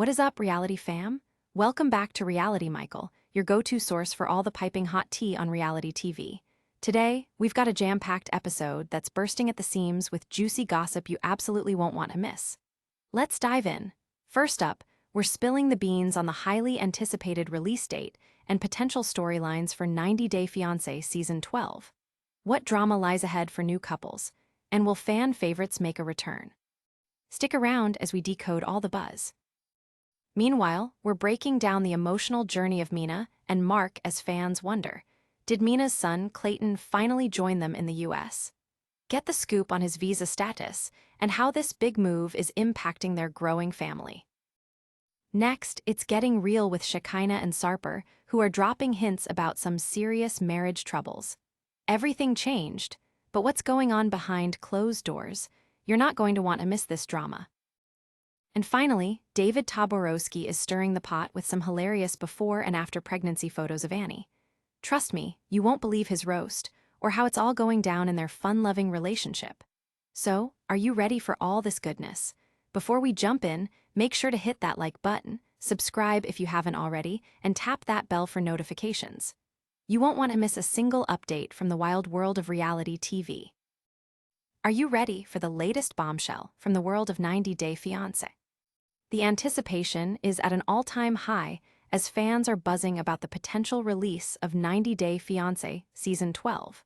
What is up, reality fam? Welcome back to Reality Michael, your go-to source for all the piping hot tea on reality TV. Today, we've got a jam-packed episode that's bursting at the seams with juicy gossip you absolutely won't want to miss. Let's dive in. First up, we're spilling the beans on the highly anticipated release date and potential storylines for 90 Day Fiance Season 12. What drama lies ahead for new couples? And will fan favorites make a return? Stick around as we decode all the buzz. Meanwhile, we're breaking down the emotional journey of Mina and Mark as fans wonder, did Mina's son, Clayton, finally join them in the US? Get the scoop on his visa status and how this big move is impacting their growing family. Next, it's getting real with Shekinah and Sarper, who are dropping hints about some serious marriage troubles. Everything changed, but what's going on behind closed doors? You're not going to want to miss this drama. And finally, David Toborowsky is stirring the pot with some hilarious before and after pregnancy photos of Annie. Trust me, you won't believe his roast, or how it's all going down in their fun-loving relationship. So, are you ready for all this goodness? Before we jump in, make sure to hit that like button, subscribe if you haven't already, and tap that bell for notifications. You won't want to miss a single update from the wild world of reality TV. Are you ready for the latest bombshell from the world of 90 Day Fiance? The anticipation is at an all-time high as fans are buzzing about the potential release of 90 Day Fiance Season 12.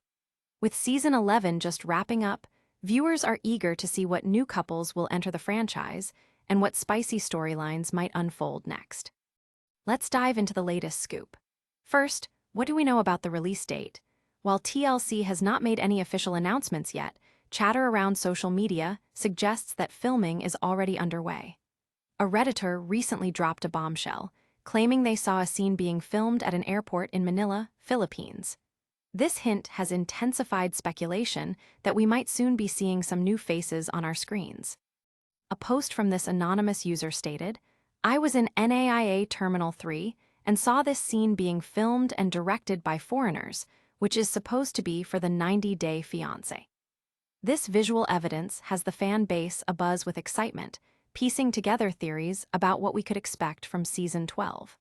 With Season 11 just wrapping up, viewers are eager to see what new couples will enter the franchise and what spicy storylines might unfold next. Let's dive into the latest scoop. First, what do we know about the release date? While TLC has not made any official announcements yet, chatter around social media suggests that filming is already underway. A Redditor recently dropped a bombshell, claiming they saw a scene being filmed at an airport in Manila, Philippines. This hint has intensified speculation that we might soon be seeing some new faces on our screens. A post from this anonymous user stated, "I was in NAIA Terminal 3 and saw this scene being filmed and directed by foreigners, which is supposed to be for the 90 Day Fiancé." This visual evidence has the fan base abuzz with excitement, piecing together theories about what we could expect from Season 12.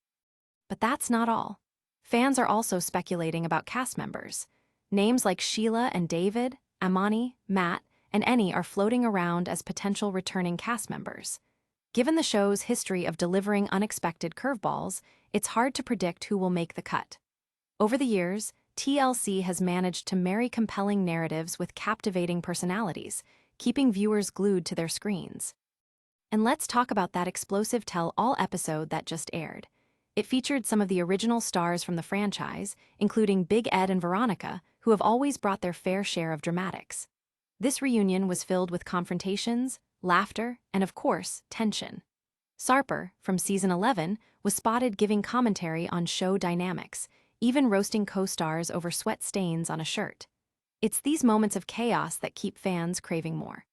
But that's not all. Fans are also speculating about cast members. Names like Sheila and David, Amani, Matt, and Annie are floating around as potential returning cast members. Given the show's history of delivering unexpected curveballs, it's hard to predict who will make the cut. Over the years, TLC has managed to marry compelling narratives with captivating personalities, keeping viewers glued to their screens. And let's talk about that explosive tell-all episode that just aired. It featured some of the original stars from the franchise, including Big Ed and Veronica, who have always brought their fair share of dramatics. This reunion was filled with confrontations, laughter, and of course, tension. Sarper, from Season 11, was spotted giving commentary on show dynamics, even roasting co-stars over sweat stains on a shirt. It's these moments of chaos that keep fans craving more.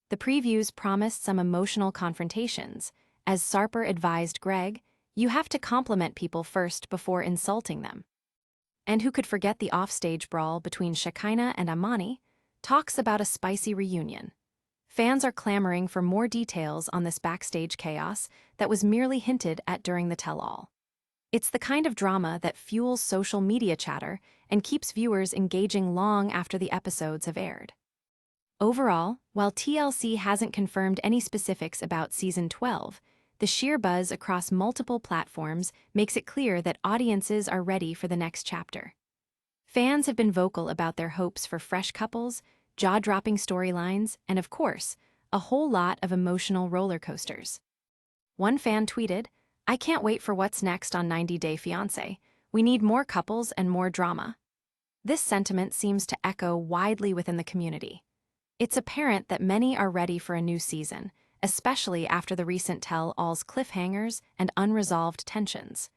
The previews promised some emotional confrontations. As Sarper advised Greg, you have to compliment people first before insulting them. And who could forget the offstage brawl between Shekinah and Amani? Talks about a spicy reunion. Fans are clamoring for more details on this backstage chaos that was merely hinted at during the tell-all. It's the kind of drama that fuels social media chatter and keeps viewers engaging long after the episodes have aired. Overall, while TLC hasn't confirmed any specifics about Season 12, the sheer buzz across multiple platforms makes it clear that audiences are ready for the next chapter. Fans have been vocal about their hopes for fresh couples, jaw-dropping storylines, and of course, a whole lot of emotional roller coasters. One fan tweeted, "I can't wait for what's next on 90 Day Fiancé. We need more couples and more drama." This sentiment seems to echo widely within the community. It's apparent that many are ready for a new season, especially after the recent tell-all's cliffhangers and unresolved tensions.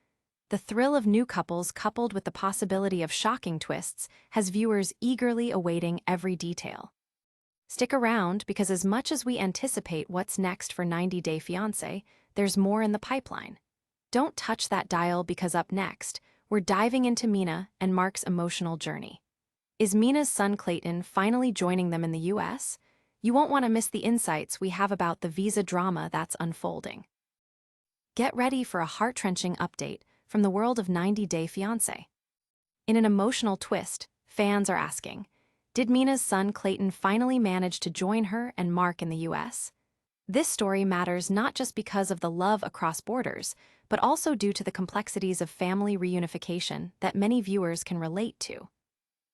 The thrill of new couples coupled with the possibility of shocking twists has viewers eagerly awaiting every detail. Stick around because as much as we anticipate what's next for 90 Day Fiancé, there's more in the pipeline. Don't touch that dial because up next, we're diving into Mina and Mark's emotional journey. Is Mina's son Clayton finally joining them in the US? You won't want to miss the insights we have about the visa drama that's unfolding. Get ready for a heart-wrenching update from the world of 90 Day Fiance. In an emotional twist, fans are asking, did Mina's son Clayton finally manage to join her and Mark in the US? This story matters not just because of the love across borders, but also due to the complexities of family reunification that many viewers can relate to.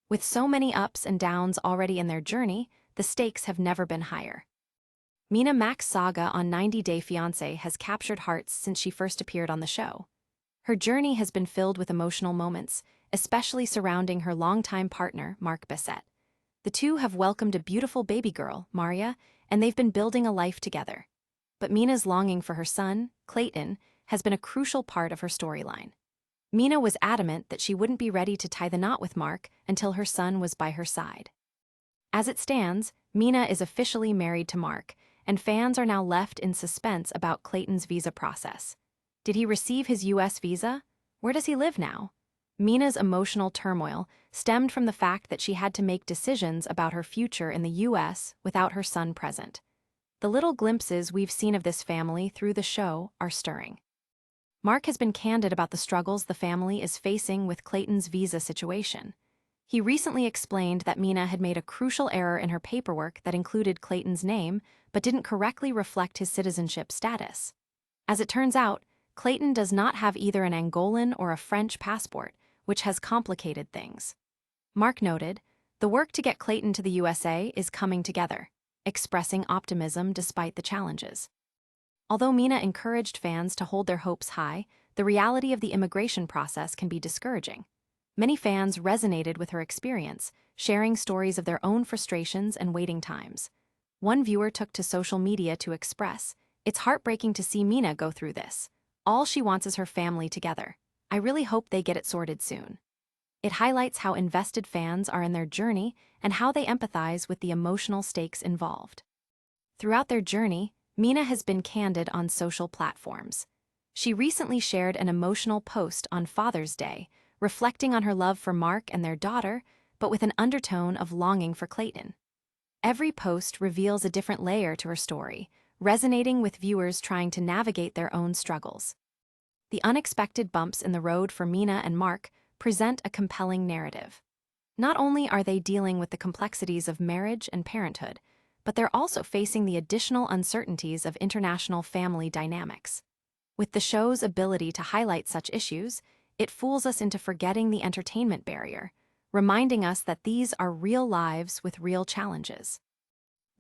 With so many ups and downs already in their journey, the stakes have never been higher. Mina Mac's saga on 90 Day Fiancé has captured hearts since she first appeared on the show. Her journey has been filled with emotional moments, especially surrounding her longtime partner, Mark Bissett. The two have welcomed a beautiful baby girl, Maria, and they've been building a life together. But Mina's longing for her son, Clayton, has been a crucial part of her storyline. Mina was adamant that she wouldn't be ready to tie the knot with Mark until her son was by her side. As it stands, Mina is officially married to Mark, and fans are now left in suspense about Clayton's visa process. Did he receive his US visa? Where does he live now? Mina's emotional turmoil stemmed from the fact that she had to make decisions about her future in the US without her son present. The little glimpses we've seen of this family through the show are stirring. Mark has been candid about the struggles the family is facing with Clayton's visa situation. He recently explained that Mina had made a crucial error in her paperwork that included Clayton's name but didn't correctly reflect his citizenship status. As it turns out, Clayton does not have either an Angolan or a French passport, which has complicated things. Mark noted, the work to get Clayton to the USA is coming together, expressing optimism despite the challenges. Although Mina encouraged fans to hold their hopes high, the reality of the immigration process can be discouraging. Many fans resonated with her experience, sharing stories of their own frustrations and waiting times. One viewer took to social media to express, "It's heartbreaking to see Mina go through this. All she wants is her family together. I really hope they get it sorted soon." It highlights how invested fans are in their journey and how they empathize with the emotional stakes involved. Throughout their journey, Mina has been candid on social platforms. She recently shared an emotional post on Father's Day, reflecting on her love for Mark and their daughter, but with an undertone of longing for Clayton. Every post reveals a different layer to her story, resonating with viewers trying to navigate their own struggles. The unexpected bumps in the road for Mina and Mark present a compelling narrative. Not only are they dealing with the complexities of marriage and parenthood, but they're also facing the additional uncertainties of international family dynamics. With the show's ability to highlight such issues, it fools us into forgetting the entertainment barrier, reminding us that these are real lives with real challenges.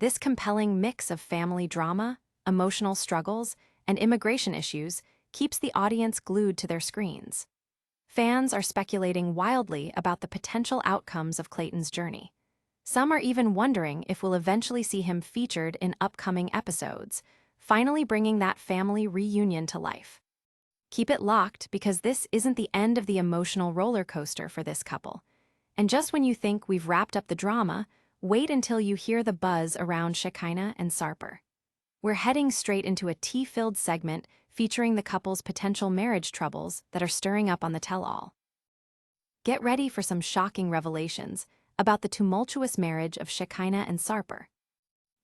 This compelling mix of family drama, emotional struggles, and immigration issues keeps the audience glued to their screens. Fans are speculating wildly about the potential outcomes of Clayton's journey. Some are even wondering if we'll eventually see him featured in upcoming episodes, finally bringing that family reunion to life. Keep it locked because this isn't the end of the emotional roller coaster for this couple. And just when you think we've wrapped up the drama, wait until you hear the buzz around Shakina and Sarper. We're heading straight into a tea-filled segment featuring the couple's potential marriage troubles that are stirring up on the tell-all. Get ready for some shocking revelations about the tumultuous marriage of Shekinah and Sarper.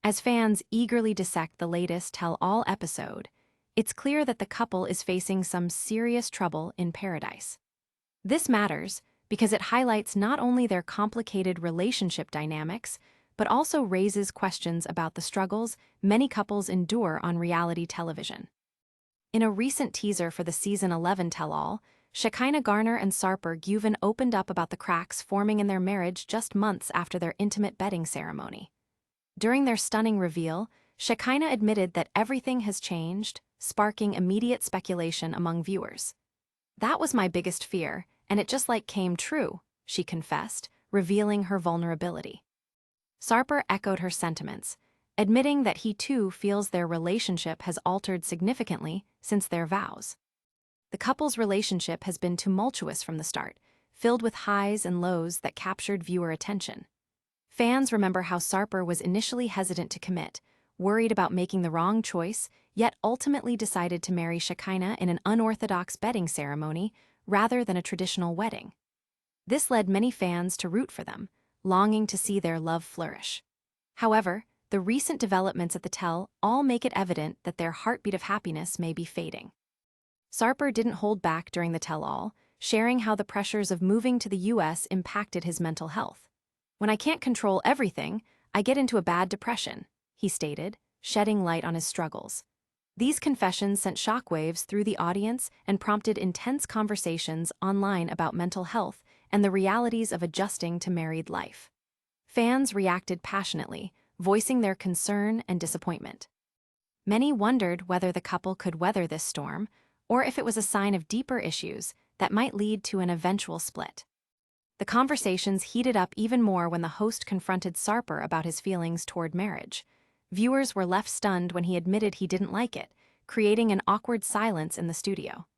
As fans eagerly dissect the latest tell-all episode, it's clear that the couple is facing some serious trouble in paradise. This matters because it highlights not only their complicated relationship dynamics, but also raises questions about the struggles many couples endure on reality television. In a recent teaser for the Season 11 tell-all, Shekinah Garner and Sarper Guven opened up about the cracks forming in their marriage just months after their intimate bedding ceremony. During their stunning reveal, Shekinah admitted that everything has changed, sparking immediate speculation among viewers. "That was my biggest fear, and it just came true," she confessed, revealing her vulnerability. Sarper echoed her sentiments, admitting that he too feels their relationship has altered significantly since their vows. The couple's relationship has been tumultuous from the start, filled with highs and lows that captured viewer attention. Fans remember how Sarper was initially hesitant to commit, worried about making the wrong choice, yet ultimately decided to marry Shekinah in an unorthodox bedding ceremony rather than a traditional wedding. This led many fans to root for them, longing to see their love flourish. However, the recent developments at the tell all make it evident that their heartbeat of happiness may be fading. Sarper didn't hold back during the tell-all, sharing how the pressures of moving to the US impacted his mental health. "When I can't control everything, I get into a bad depression," he stated, shedding light on his struggles. These confessions sent shockwaves through the audience and prompted intense conversations online about mental health and the realities of adjusting to married life. Fans reacted passionately, voicing their concern and disappointment. Many wondered whether the couple could weather this storm, or if it was a sign of deeper issues that might lead to an eventual split. The conversations heated up even more when the host confronted Sarper about his feelings toward marriage. Viewers were left stunned when he admitted he didn't like it, creating an awkward silence in the studio.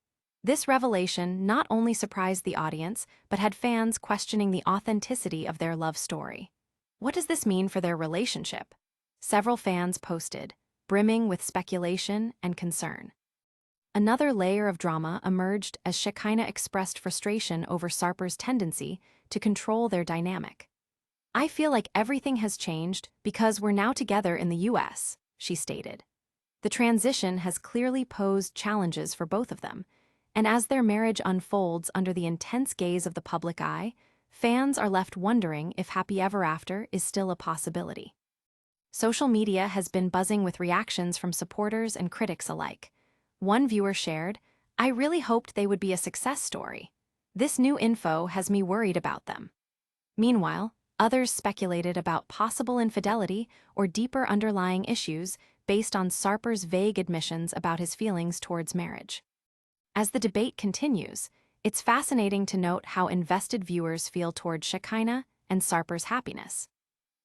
This revelation not only surprised the audience, but had fans questioning the authenticity of their love story. What does this mean for their relationship? Several fans posted, brimming with speculation and concern. Another layer of drama emerged as Shekinah expressed frustration over Sarper's tendency to control their dynamic. "I feel like everything has changed because we're now together in the US," she stated. The transition has clearly posed challenges for both of them, and as their marriage unfolds under the intense gaze of the public eye, fans are left wondering if happy ever after is still a possibility. Social media has been buzzing with reactions from supporters and critics alike. One viewer shared, "I really hoped they would be a success story. This new info has me worried about them." Meanwhile, others speculated about possible infidelity or deeper underlying issues based on Sarper's vague admissions about his feelings towards marriage. As the debate continues, it's fascinating to note how invested viewers feel toward Shekinah and Sarper's happiness.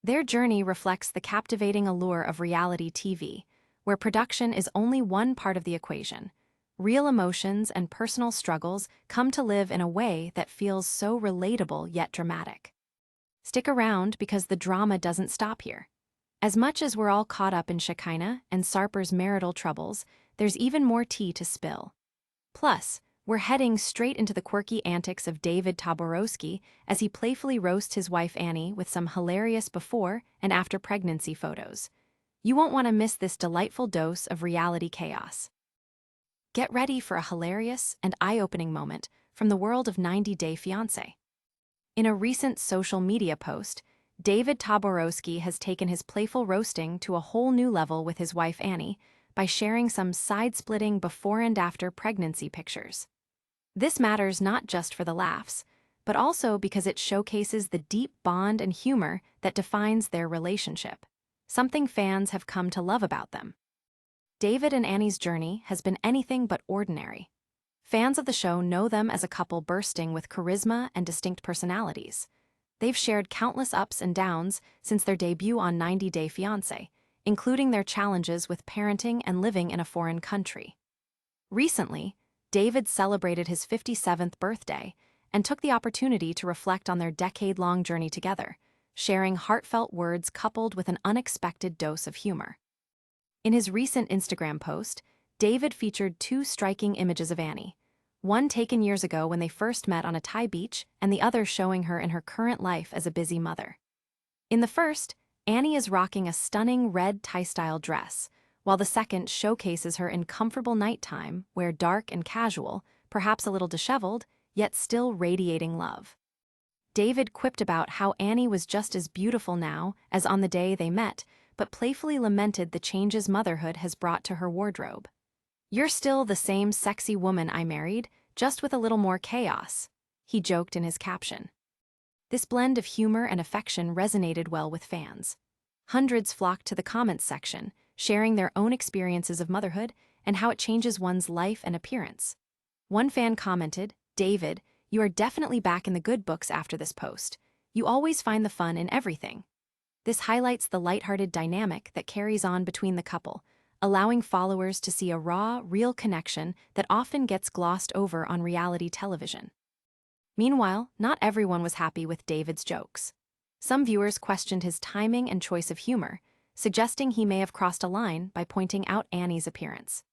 Their journey reflects the captivating allure of reality TV, where production is only one part of the equation. Real emotions and personal struggles come to live in a way that feels so relatable yet dramatic. Stick around because the drama doesn't stop here. As much as we're all caught up in Shekinah and Sarper's marital troubles, there's even more tea to spill. Plus, we're heading straight into the quirky antics of David Toborowsky as he playfully roasts his wife Annie with some hilarious before and after pregnancy photos. You won't want to miss this delightful dose of reality chaos. Get ready for a hilarious and eye-opening moment from the world of 90 Day Fiance. In a recent social media post, David Toborowsky has taken his playful roasting to a whole new level with his wife Annie by sharing some side-splitting before and after pregnancy pictures. This matters not just for the laughs, but also because it showcases the deep bond and humor that defines their relationship, something fans have come to love about them. David and Annie's journey has been anything but ordinary. Fans of the show know them as a couple bursting with charisma and distinct personalities. They've shared countless ups and downs since their debut on 90 Day Fiance, including their challenges with parenting and living in a foreign country. Recently, David celebrated his 57th birthday and took the opportunity to reflect on their decade-long journey together, sharing heartfelt words coupled with an unexpected dose of humor. In his recent Instagram post, David featured two striking images of Annie, one taken years ago when they first met on a Thai beach and the other showing her in her current life as a busy mother. In the first, Annie is rocking a stunning red Thai-style dress, while the second showcases her in comfortable nighttime wear, dark and casual, perhaps a little disheveled, yet still radiating love. David quipped about how Annie was just as beautiful now as on the day they met, but playfully lamented the changes motherhood has brought to her wardrobe. "You're still the same sexy woman I married, just with a little more chaos," he joked in his caption. This blend of humor and affection resonated well with fans. Hundreds flocked to the comments section, sharing their own experiences of motherhood and how it changes one's life and appearance. One fan commented, "David, you are definitely back in the good books after this post. You always find the fun in everything." This highlights the lighthearted dynamic that carries on between the couple, allowing followers to see a raw, real connection that often gets glossed over on reality television. Meanwhile, not everyone was happy with David's jokes. Some viewers questioned his timing and choice of humor, suggesting he may have crossed a line by pointing out Annie's appearance.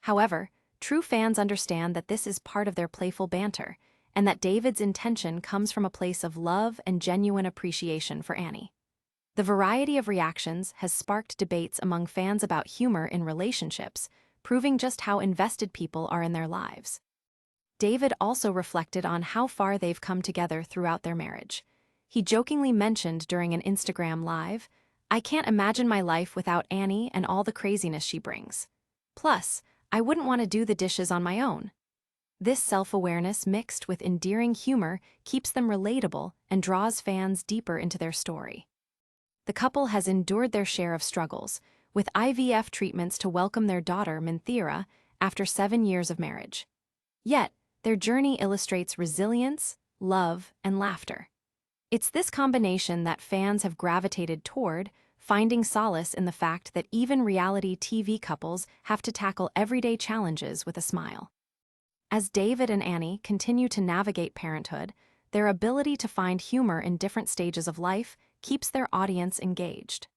However, true fans understand that this is part of their playful banter, and that David's intention comes from a place of love and genuine appreciation for Annie. The variety of reactions has sparked debates among fans about humor in relationships, proving just how invested people are in their lives. David also reflected on how far they've come together throughout their marriage. He jokingly mentioned during an Instagram live, "I can't imagine my life without Annie and all the craziness she brings. Plus, I wouldn't want to do the dishes on my own." This self-awareness mixed with endearing humor keeps them relatable and draws fans deeper into their story. The couple has endured their share of struggles, with IVF treatments to welcome their daughter Minthira after 7 years of marriage. Yet, their journey illustrates resilience, love, and laughter. It's this combination that fans have gravitated toward, finding solace in the fact that even reality TV couples have to tackle everyday challenges with a smile. As David and Annie continue to navigate parenthood, their ability to find humor in different stages of life keeps their audience engaged.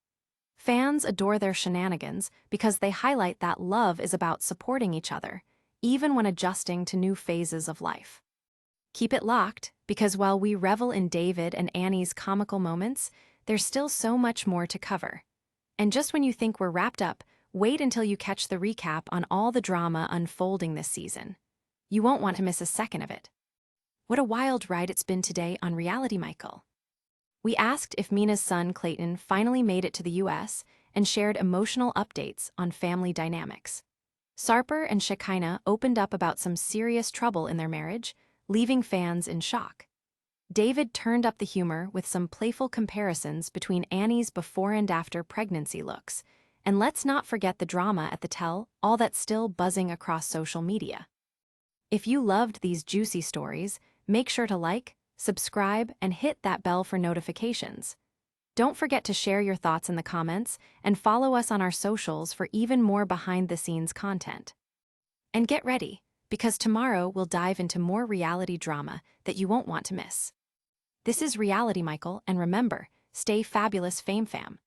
Fans adore their shenanigans because they highlight that love is about supporting each other, even when adjusting to new phases of life. Keep it locked, because while we revel in David and Annie's comical moments, there's still so much more to cover. And just when you think we're wrapped up, wait until you catch the recap on all the drama unfolding this season. You won't want to miss a second of it. What a wild ride it's been today on Reality Michael. We asked if Mina's son Clayton finally made it to the US and shared emotional updates on family dynamics. Sarper and Shakina opened up about some serious trouble in their marriage, leaving fans in shock. David turned up the humor with some playful comparisons between Annie's before and after pregnancy looks. And let's not forget the drama at the tell, all that's still buzzing across social media. If you loved these juicy stories, make sure to like, subscribe, and hit that bell for notifications. Don't forget to share your thoughts in the comments and follow us on our socials for even more behind-the-scenes content. And get ready, because tomorrow we'll dive into more reality drama that you won't want to miss. This is Reality Michael, and remember, stay fabulous, Fame Fam.